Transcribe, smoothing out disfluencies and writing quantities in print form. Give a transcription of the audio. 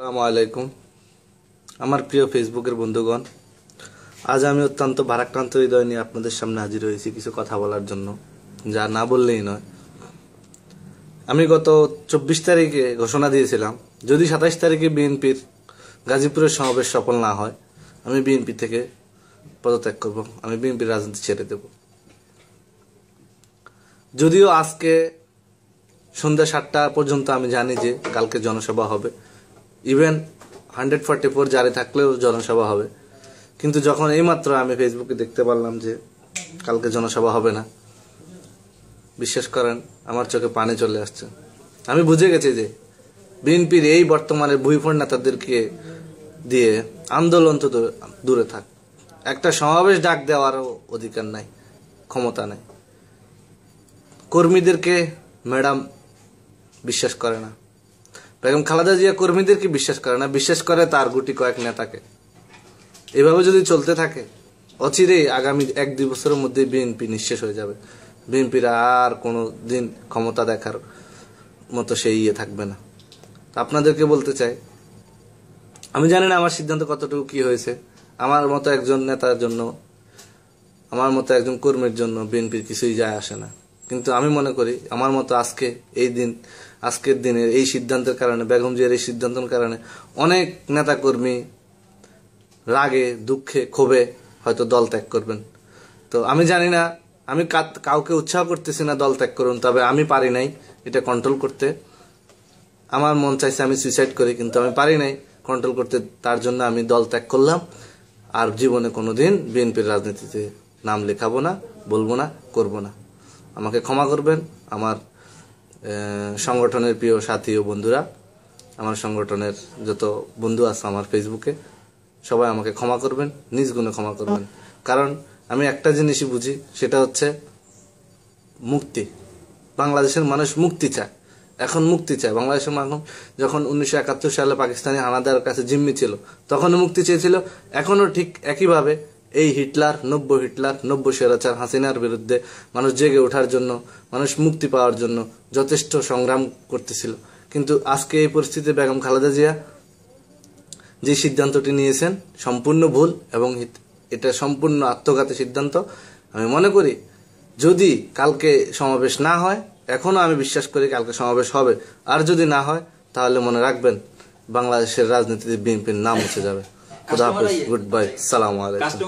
আসসালামু আলাইকুম আমার প্রিয় ফেসবুকের বন্ধুগণ, আজ আমি অত্যন্ত ভারাক্রান্ত হৃদয় নিয়ে আপনাদের সামনে হাজির হয়েছি কিছু কথা বলার জন্য, যা না বললেই নয়। আমি গত 24 তারিখে ঘোষণা দিয়েছিলাম, যদি 27 তারিখে বিএনপির গাজীপুরের সমাবেশ সফল না হয় আমি বিএনপি থেকে পদত্যাগ করব, আমি বিএনপির রাজনীতি ছেড়ে দেব। যদিও আজকে সন্ধ্যা 7টা পর্যন্ত আমি জানি যে কালকে জনসভা হবে, ইভেন 144 জারি থাকলেও জনসভা হবে, কিন্তু যখন এইমাত্র আমি ফেসবুকে দেখতে পারলাম যে কালকে জনসভা হবে না, বিশ্বাস করেন আমার চোখে পানি চলে আসছে। আমি বুঝে গেছি যে বিএনপির এই বর্তমানে ভুইফোড় নেতাদেরকে দিয়ে আন্দোলন তো দূরে থাক, একটা সমাবেশ ডাক দেওয়ারও অধিকার নাই, ক্ষমতা নাই। কর্মীদেরকে ম্যাডাম বিশ্বাস করে না, বেগম খালেদা জিয়া কর্মীদেরকে বিশ্বাস করে না, বিশ্বাস করে তার গুটি কয়েক নেতাকে। এভাবে যদি চলতে থাকে অচিরেই আগামী 1-2 বছরের মধ্যে বিএনপি নিঃশেষ হয়ে যাবে। বিএনপির আর কোনো দিন ক্ষমতা দেখার মতো সেই থাকবে না। আপনাদেরকে বলতে চাই, আমি জানি না আমার সিদ্ধান্ত কতটুকু কি হয়েছে। আমার মতো একজন নেতার জন্য, আমার মতো একজন কর্মীর জন্য বিএনপির কিছুই যায় আসে না, কিন্তু আমি মনে করি আমার মতো আজকের দিনের এই সিদ্ধান্তের কারণে, বেগম জিয়ার এই সিদ্ধান্তের কারণে অনেক নেতা কর্মী রাগে, দুঃখে, ক্ষোভে হয়তো দল ত্যাগ করবেন। তো আমি জানি না, আমি কাউকে উৎসাহ করতেছি না দল ত্যাগ করুন, তবে আমি পারি নাই এটা কন্ট্রোল করতে। আমার মন চাইছে আমি সুইসাইড করি, কিন্তু আমি পারি নাই কন্ট্রোল করতে, তার জন্য আমি দল ত্যাগ করলাম। আর জীবনে কোনোদিন বিএনপির রাজনীতিতে নাম লেখাবো না, বলবো না, করব না। আমাকে ক্ষমা করবেন আমার সংগঠনের প্রিয় সাথী ও বন্ধুরা, আমার সংগঠনের যত বন্ধু আছে আমার ফেসবুকে, সবাই আমাকে ক্ষমা করবেন, নিজ গুণে ক্ষমা করবেন। কারণ আমি একটা জিনিসই বুঝি, সেটা হচ্ছে মুক্তি। বাংলাদেশের মানুষ মুক্তি চায়, এখন মুক্তি চায়। বাংলাদেশের মানুষ যখন 1971 সালে পাকিস্তানি হানাদার কাছে জিম্মি ছিল তখনও মুক্তি চেয়েছিল, এখনো ঠিক একইভাবে এই হিটলার, নব্য স্বৈরাচার হাসিনার বিরুদ্ধে মানুষ জেগে ওঠার জন্য, মানুষ মুক্তি পাওয়ার জন্য যথেষ্ট সংগ্রাম করতেছিল। কিন্তু আজকে এই পরিস্থিতিতে বেগম খালেদা জিয়া যে সিদ্ধান্তটি নিয়েছেন সম্পূর্ণ ভুল, এবং এটা সম্পূর্ণ আত্মঘাতী সিদ্ধান্ত। আমি মনে করি যদি কালকে সমাবেশ না হয়, এখনো আমি বিশ্বাস করি কালকে সমাবেশ হবে, আর যদি না হয় তাহলে মনে রাখবেন বাংলাদেশের রাজনীতিতে বিএনপির নাম মুছে যাবে। খুদা হাফেজ, গুড বাই, সালাম আলাইকুম।